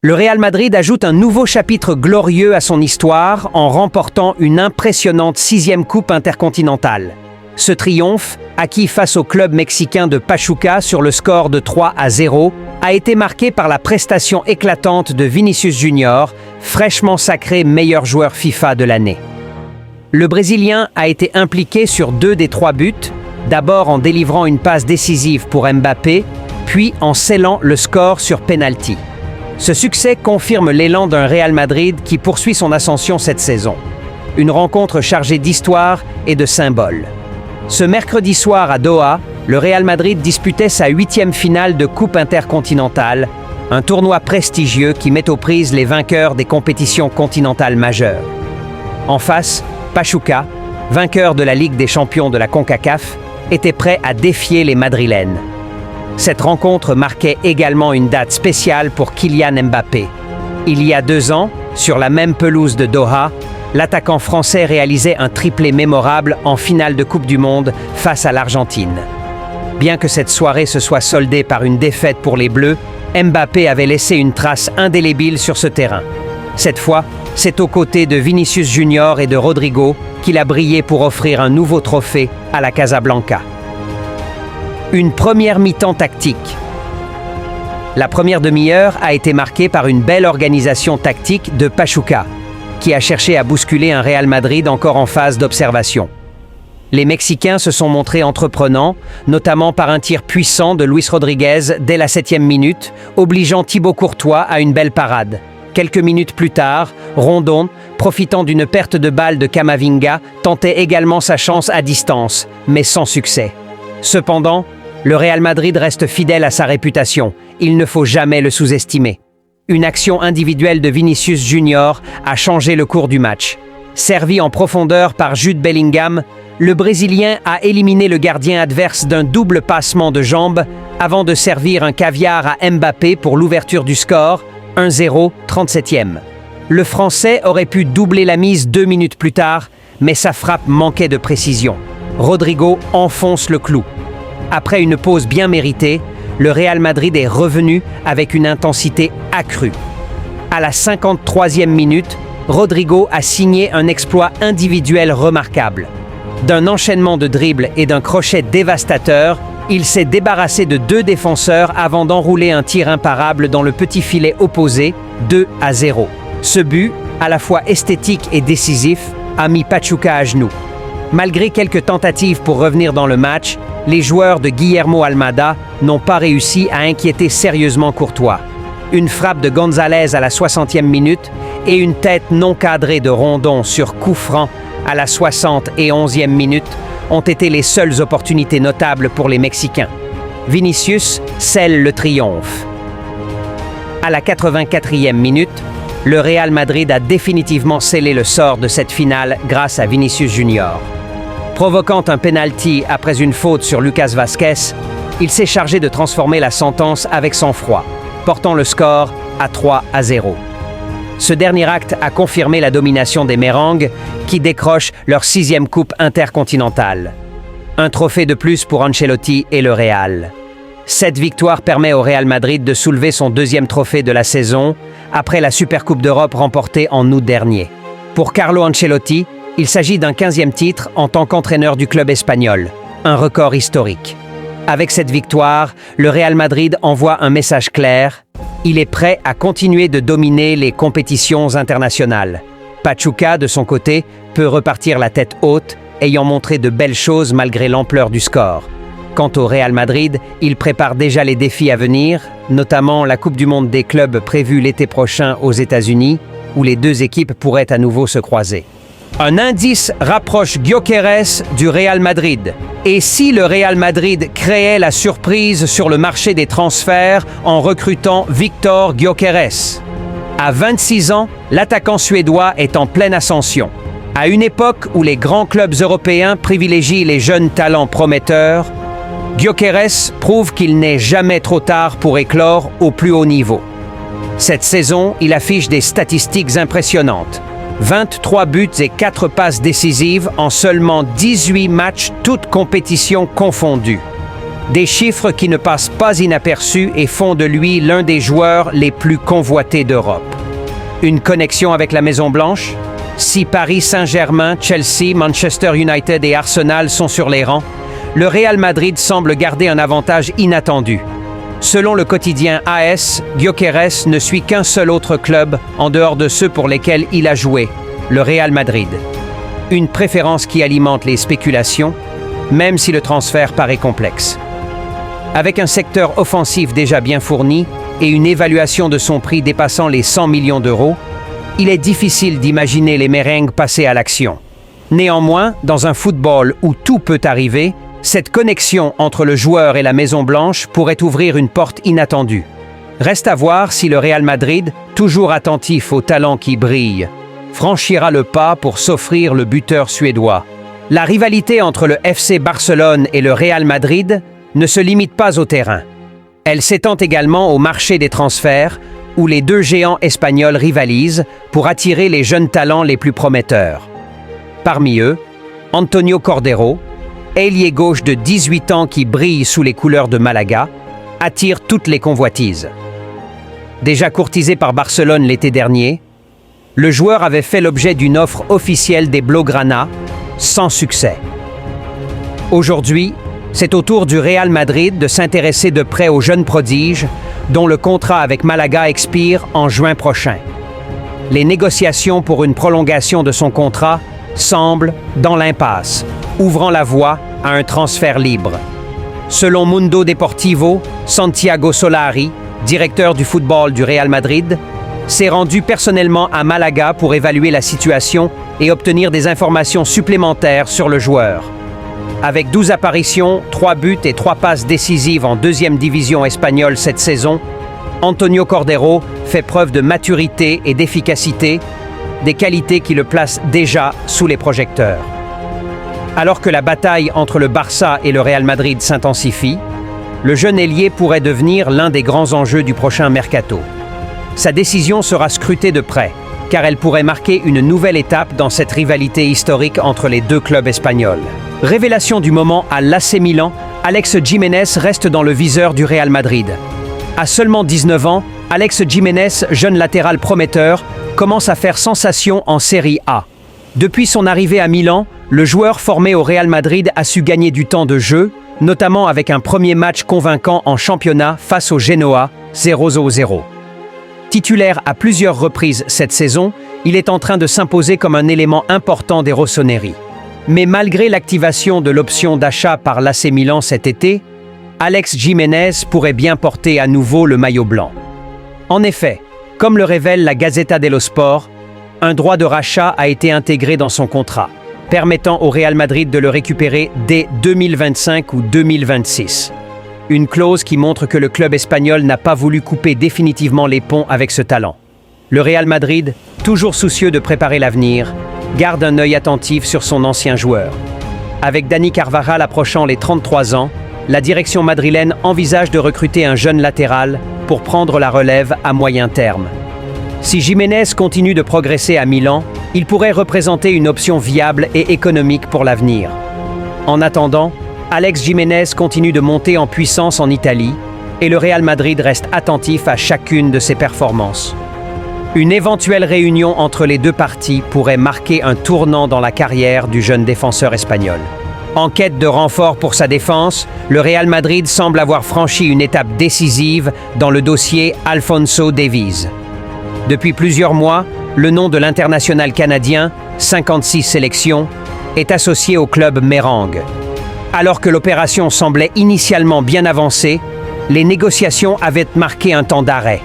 Le Real Madrid ajoute un nouveau chapitre glorieux à son histoire en remportant une impressionnante 6e coupe intercontinentale. Ce triomphe, acquis face au club mexicain de Pachuca sur le score de 3-0, a été marqué par la prestation éclatante de Vinicius Junior, fraîchement sacré meilleur joueur FIFA de l'année. Le Brésilien a été impliqué sur 2 des 3 buts, d'abord en délivrant une passe décisive pour Mbappé, puis en scellant le score sur penalty. Ce succès confirme l'élan d'un Real Madrid qui poursuit son ascension cette saison. Une rencontre chargée d'histoire et de symboles. Ce mercredi soir à Doha, le Real Madrid disputait sa 8e finale de Coupe intercontinentale, un tournoi prestigieux qui met aux prises les vainqueurs des compétitions continentales majeures. En face, Pachuca, vainqueur de la Ligue des champions de la CONCACAF, était prêt à défier les Madrilènes. Cette rencontre marquait également une date spéciale pour Kylian Mbappé. Il y a 2 ans, sur la même pelouse de Doha, l'attaquant français réalisait un triplé mémorable en finale de Coupe du Monde face à l'Argentine. Bien que cette soirée se soit soldée par une défaite pour les Bleus, Mbappé avait laissé une trace indélébile sur ce terrain. Cette fois, c'est aux côtés de Vinicius Junior et de Rodrigo qu'il a brillé pour offrir un nouveau trophée à la Casablanca. Une première mi-temps tactique. La première demi-heure a été marquée par une belle organisation tactique de Pachuca, qui a cherché à bousculer un Real Madrid encore en phase d'observation. Les Mexicains se sont montrés entreprenants, notamment par un tir puissant de Luis Rodriguez dès la 7e minute, obligeant Thibaut Courtois à une belle parade. Quelques minutes plus tard, Rondon, profitant d'une perte de balle de Camavinga, tentait également sa chance à distance, mais sans succès. Cependant, le Real Madrid reste fidèle à sa réputation. Il ne faut jamais le sous-estimer. Une action individuelle de Vinicius Junior a changé le cours du match. Servi en profondeur par Jude Bellingham, le Brésilien a éliminé le gardien adverse d'un double passement de jambes avant de servir un caviar à Mbappé pour l'ouverture du score, 1-0, 37e. Le Français aurait pu doubler la mise 2 minutes plus tard, mais sa frappe manquait de précision. Rodrigo enfonce le clou. Après une pause bien méritée, le Real Madrid est revenu avec une intensité accrue. À la 53e minute, Rodrigo a signé un exploit individuel remarquable. D'un enchaînement de dribbles et d'un crochet dévastateur, il s'est débarrassé de 2 défenseurs avant d'enrouler un tir imparable dans le petit filet opposé, 2-0. Ce but, à la fois esthétique et décisif, a mis Pachuca à genoux. Malgré quelques tentatives pour revenir dans le match, les joueurs de Guillermo Almada n'ont pas réussi à inquiéter sérieusement Courtois. Une frappe de González à la 60e minute et une tête non cadrée de Rondon sur coup franc à la 71e minute ont été les seules opportunités notables pour les Mexicains. Vinicius scelle le triomphe. À la 84e minute, le Real Madrid a définitivement scellé le sort de cette finale grâce à Vinicius Junior. Provoquant un penalty après une faute sur Lucas Vázquez, il s'est chargé de transformer la sentence avec sang-froid, portant le score à 3-0. Ce dernier acte a confirmé la domination des Merengues qui décrochent leur 6e coupe intercontinentale. Un trophée de plus pour Ancelotti et le Real. Cette victoire permet au Real Madrid de soulever son 2e trophée de la saison après la Supercoupe d'Europe remportée en août dernier. Pour Carlo Ancelotti, il s'agit d'un 15e titre en tant qu'entraîneur du club espagnol, un record historique. Avec cette victoire, le Real Madrid envoie un message clair. Il est prêt à continuer de dominer les compétitions internationales. Pachuca, de son côté, peut repartir la tête haute, ayant montré de belles choses malgré l'ampleur du score. Quant au Real Madrid, il prépare déjà les défis à venir, notamment la Coupe du Monde des clubs prévue l'été prochain aux États-Unis, où les 2 équipes pourraient à nouveau se croiser. Un indice rapproche Gyökeres du Real Madrid. Et si le Real Madrid créait la surprise sur le marché des transferts en recrutant Viktor Gyökeres? À 26 ans, l'attaquant suédois est en pleine ascension. À une époque où les grands clubs européens privilégient les jeunes talents prometteurs, Gyökeres prouve qu'il n'est jamais trop tard pour éclore au plus haut niveau. Cette saison, il affiche des statistiques impressionnantes. 23 buts et 4 passes décisives en seulement 18 matchs, toutes compétitions confondues. Des chiffres qui ne passent pas inaperçus et font de lui l'un des joueurs les plus convoités d'Europe. Une connexion avec la Maison-Blanche? Si Paris Saint-Germain, Chelsea, Manchester United et Arsenal sont sur les rangs, le Real Madrid semble garder un avantage inattendu. Selon le quotidien AS, Gyökeres ne suit qu'un seul autre club en dehors de ceux pour lesquels il a joué, le Real Madrid. Une préférence qui alimente les spéculations, même si le transfert paraît complexe. Avec un secteur offensif déjà bien fourni et une évaluation de son prix dépassant les 100 millions d'euros, il est difficile d'imaginer les merengues passer à l'action. Néanmoins, dans un football où tout peut arriver, cette connexion entre le joueur et la Maison-Blanche pourrait ouvrir une porte inattendue. Reste à voir si le Real Madrid, toujours attentif aux talents qui brillent, franchira le pas pour s'offrir le buteur suédois. La rivalité entre le FC Barcelone et le Real Madrid ne se limite pas au terrain. Elle s'étend également au marché des transferts, où les deux géants espagnols rivalisent pour attirer les jeunes talents les plus prometteurs. Parmi eux, Antonio Cordero, ailier gauche de 18 ans qui brille sous les couleurs de Malaga, attire toutes les convoitises. Déjà courtisé par Barcelone l'été dernier, le joueur avait fait l'objet d'une offre officielle des Blaugrana, sans succès. Aujourd'hui, c'est au tour du Real Madrid de s'intéresser de près au jeune prodige, dont le contrat avec Malaga expire en juin prochain. Les négociations pour une prolongation de son contrat semblent dans l'impasse, ouvrant la voie à un transfert libre. Selon Mundo Deportivo, Santiago Solari, directeur du football du Real Madrid, s'est rendu personnellement à Malaga pour évaluer la situation et obtenir des informations supplémentaires sur le joueur. Avec 12 apparitions, 3 buts et 3 passes décisives en deuxième division espagnole cette saison, Antonio Cordero fait preuve de maturité et d'efficacité, des qualités qui le placent déjà sous les projecteurs. Alors que la bataille entre le Barça et le Real Madrid s'intensifie, le jeune ailier pourrait devenir l'un des grands enjeux du prochain mercato. Sa décision sera scrutée de près, car elle pourrait marquer une nouvelle étape dans cette rivalité historique entre les deux clubs espagnols. Révélation du moment à l'AC Milan, Alex Jiménez reste dans le viseur du Real Madrid. À seulement 19 ans, Alex Jiménez, jeune latéral prometteur, commence à faire sensation en Serie A. Depuis son arrivée à Milan, le joueur formé au Real Madrid a su gagner du temps de jeu, notamment avec un premier match convaincant en championnat face au Genoa, 0-0. Titulaire à plusieurs reprises cette saison, il est en train de s'imposer comme un élément important des Rossoneri. Mais malgré l'activation de l'option d'achat par l'AC Milan cet été, Alex Jiménez pourrait bien porter à nouveau le maillot blanc. En effet, comme le révèle la Gazzetta dello Sport, un droit de rachat a été intégré dans son contrat, permettant au Real Madrid de le récupérer dès 2025 ou 2026. Une clause qui montre que le club espagnol n'a pas voulu couper définitivement les ponts avec ce talent. Le Real Madrid, toujours soucieux de préparer l'avenir, garde un œil attentif sur son ancien joueur. Avec Dani Carvajal approchant les 33 ans, la direction madrilène envisage de recruter un jeune latéral pour prendre la relève à moyen terme. Si Jiménez continue de progresser à Milan, il pourrait représenter une option viable et économique pour l'avenir. En attendant, Alex Jiménez continue de monter en puissance en Italie et le Real Madrid reste attentif à chacune de ses performances. Une éventuelle réunion entre les deux parties pourrait marquer un tournant dans la carrière du jeune défenseur espagnol. En quête de renfort pour sa défense, le Real Madrid semble avoir franchi une étape décisive dans le dossier Alphonso Davies. Depuis plusieurs mois, le nom de l'international canadien, 56 sélections, est associé au club Merengue. Alors que l'opération semblait initialement bien avancée, les négociations avaient marqué un temps d'arrêt.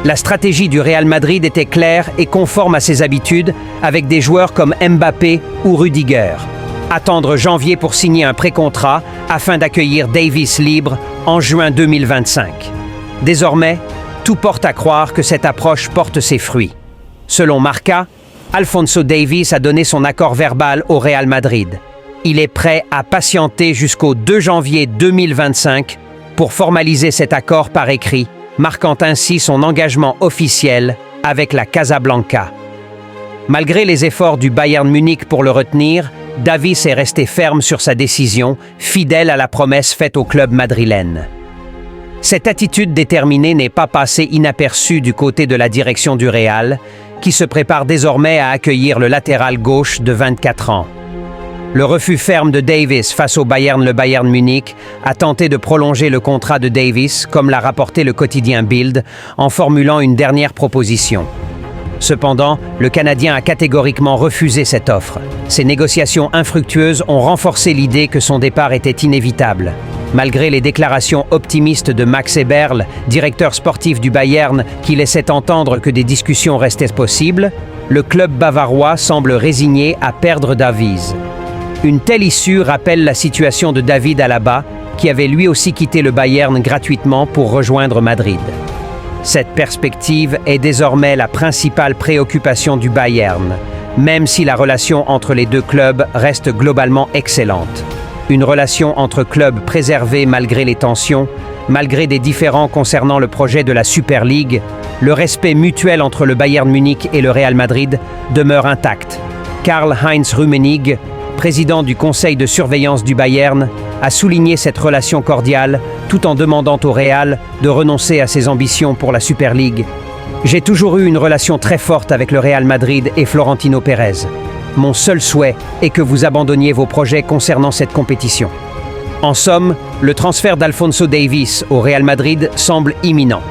La stratégie du Real Madrid était claire et conforme à ses habitudes, avec des joueurs comme Mbappé ou Rudiger. Attendre janvier pour signer un pré-contrat afin d'accueillir Davies libre en juin 2025. Désormais, tout porte à croire que cette approche porte ses fruits. Selon Marca, Alphonso Davies a donné son accord verbal au Real Madrid. Il est prêt à patienter jusqu'au 2 janvier 2025 pour formaliser cet accord par écrit, marquant ainsi son engagement officiel avec la Casablanca. Malgré les efforts du Bayern Munich pour le retenir, Davis est resté ferme sur sa décision, fidèle à la promesse faite au club madrilène. Cette attitude déterminée n'est pas passée inaperçue du côté de la direction du Real, qui se prépare désormais à accueillir le latéral gauche de 24 ans. Le refus ferme de Davis face au Bayern, le Bayern Munich, a tenté de prolonger le contrat de Davis, comme l'a rapporté le quotidien Bild, en formulant une dernière proposition. Cependant, le Canadien a catégoriquement refusé cette offre. Ces négociations infructueuses ont renforcé l'idée que son départ était inévitable. Malgré les déclarations optimistes de Max Eberl, directeur sportif du Bayern, qui laissait entendre que des discussions restaient possibles, le club bavarois semble résigné à perdre Davies. Une telle issue rappelle la situation de David Alaba, qui avait lui aussi quitté le Bayern gratuitement pour rejoindre Madrid. Cette perspective est désormais la principale préoccupation du Bayern, même si la relation entre les deux clubs reste globalement excellente. Une relation entre clubs préservée malgré les tensions, malgré des différends concernant le projet de la Super League, le respect mutuel entre le Bayern Munich et le Real Madrid demeure intact. Karl-Heinz Rummenigge, président du conseil de surveillance du Bayern, a souligné cette relation cordiale tout en demandant au Real de renoncer à ses ambitions pour la Super League. « J'ai toujours eu une relation très forte avec le Real Madrid et Florentino Pérez. Mon seul souhait est que vous abandonniez vos projets concernant cette compétition. » En somme, le transfert d'Alphonso Davies au Real Madrid semble imminent.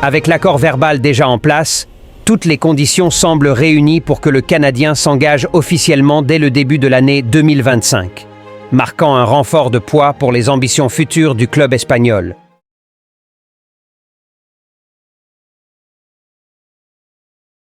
Avec l'accord verbal déjà en place, toutes les conditions semblent réunies pour que le Canadien s'engage officiellement dès le début de l'année 2025, marquant un renfort de poids pour les ambitions futures du club espagnol.